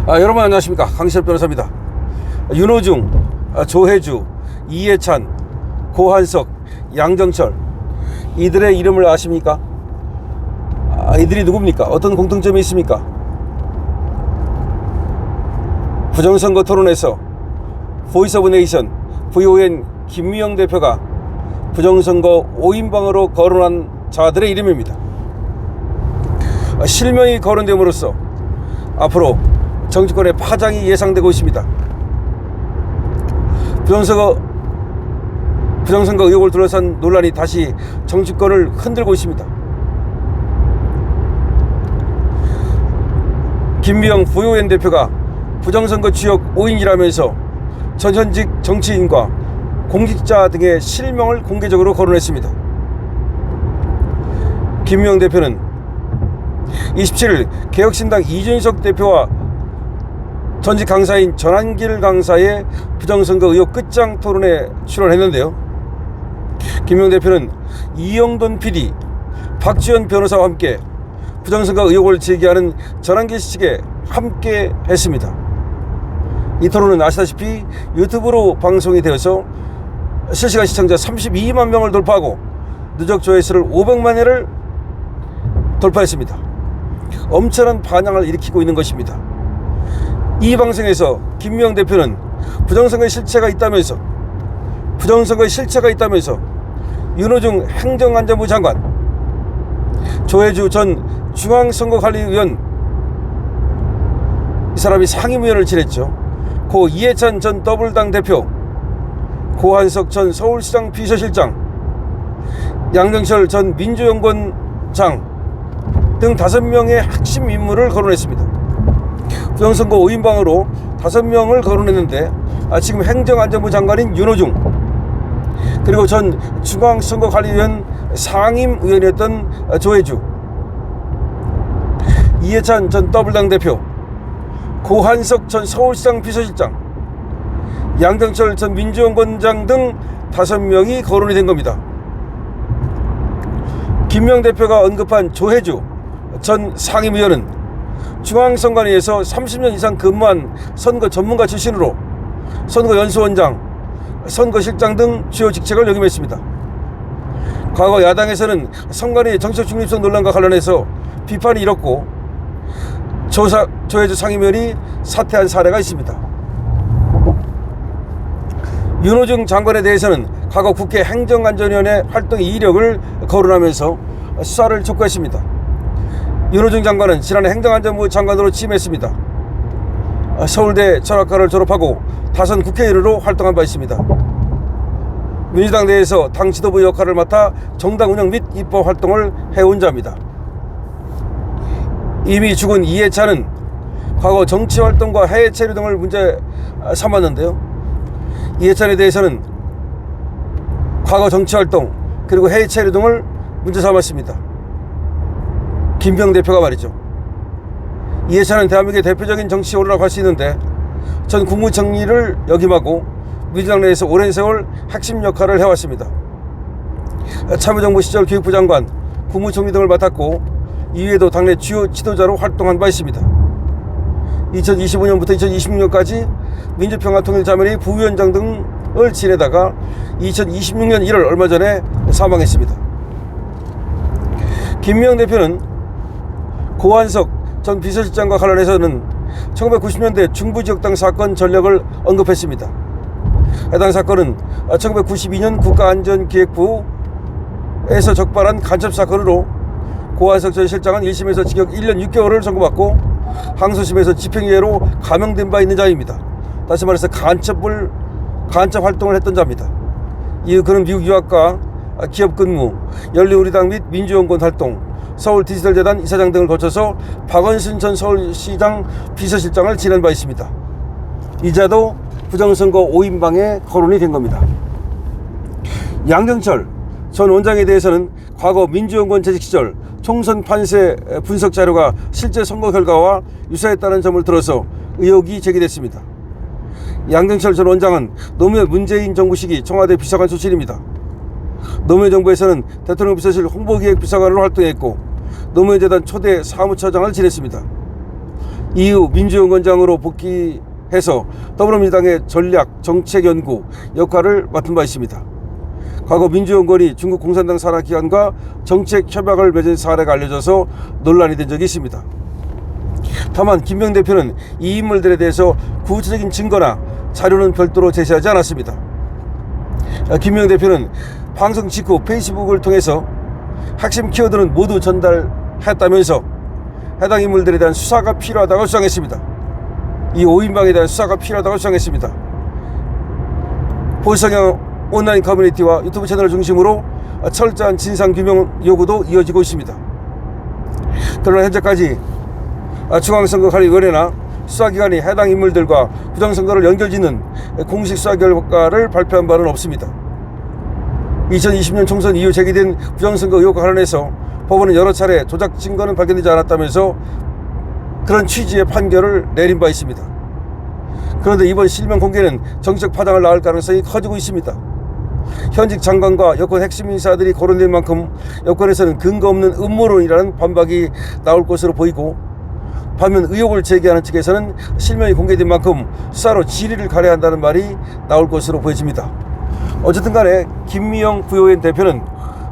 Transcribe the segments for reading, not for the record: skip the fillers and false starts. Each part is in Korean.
여러분 안녕하십니까, 강시엽 변호사입니다. 윤호중, 조혜주, 이해찬, 고한석, 양정철, 이들의 이름을 아십니까? 이들이 누굽니까? 어떤 공통점이 있습니까? 부정선거 토론에서 보이스 오브 네이션 VON 김미영 대표가 부정선거 5인방으로 거론한 자들의 이름입니다. 실명이 거론됨으로써 앞으로 정치권의 파장이 예상되고 있습니다. 부정선거 의혹을 둘러싼 논란이 다시 정치권을 흔들고 있습니다. 김미영 VON 대표가 부정선거 주역 5인이라면서 전현직 정치인과 공직자 등의 실명을 공개적으로 거론했습니다. 김미영 대표는 27일 개혁신당 이준석 대표와 전직 강사인 전한길 강사의 부정선거 의혹 끝장 토론에 출연했는데요. 김미영 대표는 이영돈 PD, 박지원 변호사와 함께 부정선거 의혹을 제기하는 전한길 씨 측에 함께 했습니다. 이 토론은 아시다시피 유튜브로 방송이 되어서 실시간 시청자 32만 명을 돌파하고 누적 조회수를 500만 회를 돌파했습니다. 엄청난 반향을 일으키고 있는 것입니다. 이 방송에서 김미영 대표는 부정선거의 실체가 있다면서 윤호중 행정안전부 장관, 조혜주 전 중앙선거관리위원, 이 사람이 상임위원을 지냈죠. 고 이해찬 전 더불당 대표, 고한석 전 서울시장 비서실장, 양정철 전 민주연구원장 등 5명의 핵심 인물을 거론했습니다. 부정선거 5인방으로 5명을 거론했는데 지금 행정안전부 장관인 윤호중, 그리고 전 중앙선거관리위원 상임위원이었던 조혜주, 이해찬 전 더불당 대표, 고한석 전 서울시장 비서실장, 양정철 전 민주연구원장 등 5명이 거론이 된 겁니다. 김미영 대표가 언급한 조혜주 전 상임위원은 중앙선관위에서 30년 이상 근무한 선거 전문가 출신으로 선거연수원장, 선거실장 등 주요 직책을 역임했습니다. 과거 야당에서는 선관위 정책 중립성 논란과 관련해서 비판이 일었고 조혜주 상임위원이 사퇴한 사례가 있습니다. 윤호중 장관에 대해서는 과거 국회 행정안전위원회 활동 이력을 거론하면서 수사를 촉구했습니다. 윤호중 장관은 지난해 행정안전부 장관으로 취임했습니다. 서울대 철학과를 졸업하고 다선 국회의원으로 활동한 바 있습니다. 민주당 내에서 당 지도부 역할을 맡아 정당 운영 및 입법 활동을 해온 자입니다. 이미 죽은 이해찬은 과거 정치활동과 해외 체류 등을 문제 삼았는데요. 이해찬에 대해서는 과거 정치활동 그리고 해외 체류 등을 문제 삼았습니다. 김미영 대표가 말이죠. 이해찬은 대한민국의 대표적인 정치 오르라고 할 수 있는데 전 국무총리를 역임하고 민주당 내에서 오랜 세월 핵심 역할을 해왔습니다. 참여정부 시절 교육부 장관, 국무총리 등을 맡았고 이후에도 당내 주요 지도자로 활동한 바 있습니다. 2025년부터 2026년까지 민주평화통일자문회의 부위원장 등을 지내다가 2026년 1월 얼마 전에 사망했습니다. 김미영 대표는 고한석 전 비서실장과 관련해서는 1990년대 중부지역당 사건 전력을 언급했습니다. 해당 사건은 1992년 국가안전기획부에서 적발한 간첩사건으로 고한석 전 실장은 1심에서 징역 1년 6개월을 선고받고 항소심에서 집행유예로 감형된 바 있는 자입니다. 다시 말해서 간첩 활동을 했던 자입니다. 이후 그는 미국 유학과 기업 근무, 열린우리당 및 민주연구원 활동, 서울디지털재단 이사장 등을 거쳐서 박원순 전 서울시장 비서실장을 지낸 바 있습니다. 이자도 부정선거 5인방에 거론이 된 겁니다. 양정철 전 원장에 대해서는 과거 민주연구원 재직 시절 총선 판세 분석 자료가 실제 선거 결과와 유사했다는 점을 들어서 의혹이 제기됐습니다. 양정철 전 원장은 노무현 문재인 정부 시기 청와대 비서관 출신입니다. 노무현 정부에서는 대통령 비서실 홍보기획 비서관으로 활동했고 노무현재단 초대 사무처장을 지냈습니다. 이후 민주연구원장으로 복귀해서 더불어민주당의 전략 정책연구 역할을 맡은 바 있습니다. 과거 민주연구원이 중국 공산당 산하기관과 정책 협약을 맺은 사례가 알려져서 논란이 된 적이 있습니다. 다만 김명 대표는 이 인물들에 대해서 구체적인 증거나 자료는 별도로 제시하지 않았습니다. 김명 대표는 방송 직후 페이스북을 통해서 핵심 키워드는 모두 전달했다면서 해당 인물들에 대한 수사가 필요하다고 주장했습니다. 이 5인방에 대한 수사가 필요하다고 주장했습니다. 보수성향 온라인 커뮤니티와 유튜브 채널을 중심으로 철저한 진상규명 요구도 이어지고 있습니다. 그러나 현재까지 중앙선거관리위원회나 수사기관이 해당 인물들과 부정선거를 연결짓는 공식 수사 결과를 발표한 바는 없습니다. 2020년 총선 이후 제기된 부정선거 의혹과 관련해서 법원은 여러 차례 조작 증거는 발견되지 않았다면서 그런 취지의 판결을 내린 바 있습니다. 그런데 이번 실명 공개는 정책 파장을 낳을 가능성이 커지고 있습니다. 현직 장관과 여권 핵심 인사들이 거론된 만큼 여권에서는 근거 없는 음모론이라는 반박이 나올 것으로 보이고, 반면 의혹을 제기하는 측에서는 실명이 공개된 만큼 수사로 질의를 가려야 한다는 말이 나올 것으로 보여집니다. 어쨌든 간에 김미영 부효연 대표는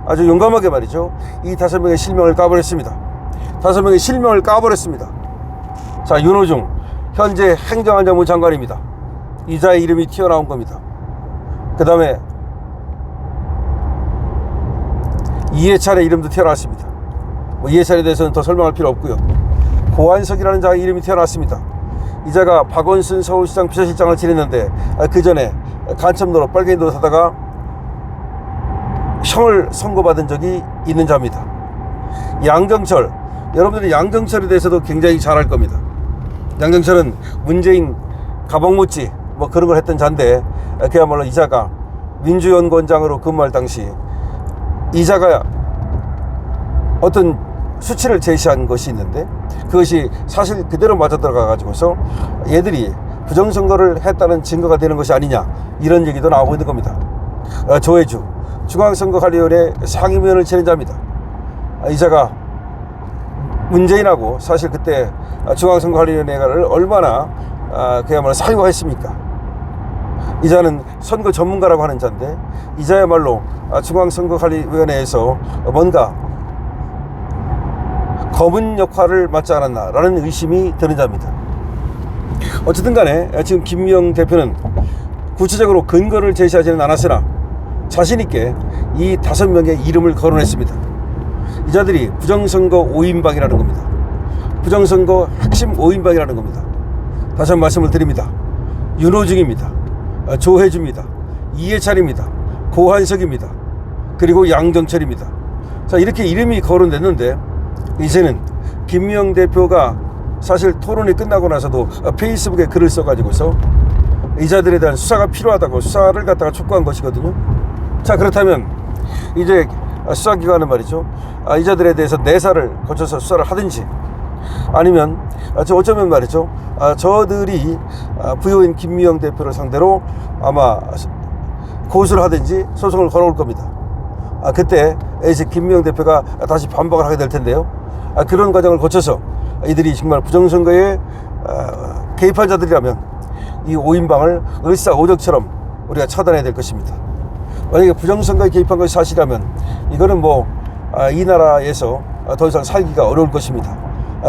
아주 용감하게 말이죠, 이 5명의 실명을 까버렸습니다. 5명의 실명을 까버렸습니다. 자, 윤호중 현재 행정안전부 장관입니다. 이자의 이름이 튀어나온 겁니다. 그 다음에 이해찬의 이름도 튀어나왔습니다. 이해찬에 대해서는 더 설명할 필요 없고요. 고한석이라는 자의 이름이 튀어나왔습니다. 이 자가 박원순 서울시장 비서실장을 지냈는데 그 전에 간첩노릇 빨갱이 노릇하다가 형을 선고받은 적이 있는 자입니다. 양정철, 여러분들이 양정철에 대해서도 굉장히 잘 알 겁니다. 양정철은 문재인 가방 못지 뭐 그런 걸 했던 자인데, 그야말로 이 자가 민주연구원장으로 근무할 당시 이 자가 어떤 수치를 제시한 것이 있는데 그것이 사실 그대로 맞아 들어가 가지고서 얘들이 부정선거를 했다는 증거가 되는 것이 아니냐, 이런 얘기도 나오고 있는 겁니다. 조혜주 중앙선거관리위원회 상임위원을 지낸 자입니다. 이 자가 문재인하고 사실 그때 중앙선거관리위원회를 얼마나 그야말로 사유했습니까? 이 자는 선거 전문가라고 하는 자인데 이 자야말로 중앙선거관리위원회에서 뭔가 검은 역할을 맡지 않았나라는 의심이 드는 자입니다. 어쨌든 간에 지금 김미영 대표는 구체적으로 근거를 제시하지는 않았으나 자신있게 이 5명의 이름을 거론했습니다. 이 자들이 부정선거 5인방이라는 겁니다. 부정선거 핵심 5인방이라는 겁니다. 다시 한번 말씀을 드립니다. 윤호중입니다. 조혜주입니다. 이해찬입니다. 고한석입니다. 그리고 양정철입니다. 자, 이렇게 이름이 거론됐는데 이제는 김미영 대표가 사실 토론이 끝나고 나서도 페이스북에 글을 써가지고서 이 자들에 대한 수사가 필요하다고 수사를 갖다가 촉구한 것이거든요. 자, 그렇다면 이제 수사기관은 말이죠, 이 자들에 대해서 내사를 거쳐서 수사를 하든지 아니면 어쩌면 말이죠, 저들이 부효인 김미영 대표를 상대로 아마 고소를 하든지 소송을 걸어올 겁니다. 그때 이제 김미영 대표가 다시 반박을 하게 될 텐데요. 그런 과정을 거쳐서 이들이 정말 부정선거에 개입한 자들이라면 이 5인방을 을사오적처럼 우리가 처단해야 될 것입니다. 만약에 부정선거에 개입한 것이 사실이라면 이거는 뭐 이 나라에서 더 이상 살기가 어려울 것입니다.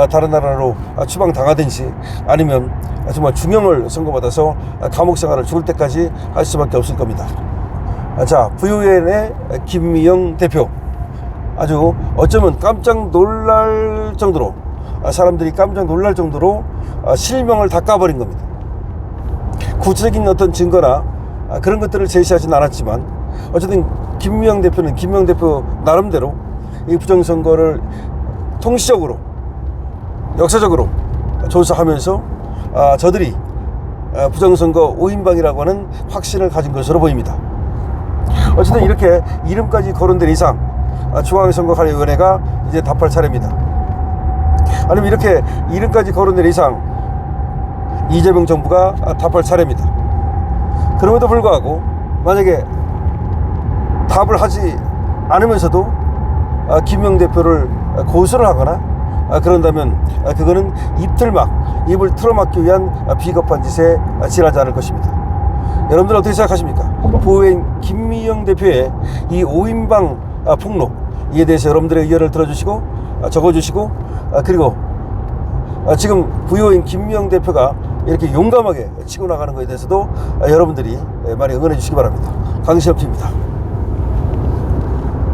다른 나라로 추방당하든지 아니면 정말 중형을 선고받아서 감옥 생활을 죽을 때까지 할 수밖에 없을 겁니다. 자, 부유연의 김미영 대표, 아주 어쩌면 깜짝 놀랄 정도로, 사람들이 깜짝 놀랄 정도로 실명을 다 까버린 겁니다. 구체적인 어떤 증거나 그런 것들을 제시하지는 않았지만 어쨌든 김미영 대표는 김미영 대표 나름대로 이 부정선거를 통시적으로 역사적으로 조사하면서 저들이 부정선거 5인방이라고 하는 확신을 가진 것으로 보입니다. 어쨌든 이렇게 이름까지 거론된 이상 중앙선거관리위원회가 이제 답할 차례입니다. 아니면 이렇게 이름까지 거론된 이상 이재명 정부가 답할 차례입니다. 그럼에도 불구하고 만약에 답을 하지 않으면서도 김명 대표를 고소를 하거나 그런다면 그거는 입을 틀어막기 위한 비겁한 짓에 지나지 않을 것입니다. 여러분들 어떻게 생각하십니까? 보유인 김미영 대표의 이 5인방 폭로, 이에 대해서 여러분들의 의견을 들어주시고 적어주시고, 그리고 지금 부여인 김미영 대표가 이렇게 용감하게 치고 나가는 것에 대해서도 여러분들이 많이 응원해 주시기 바랍니다. 강신업 TV입니다.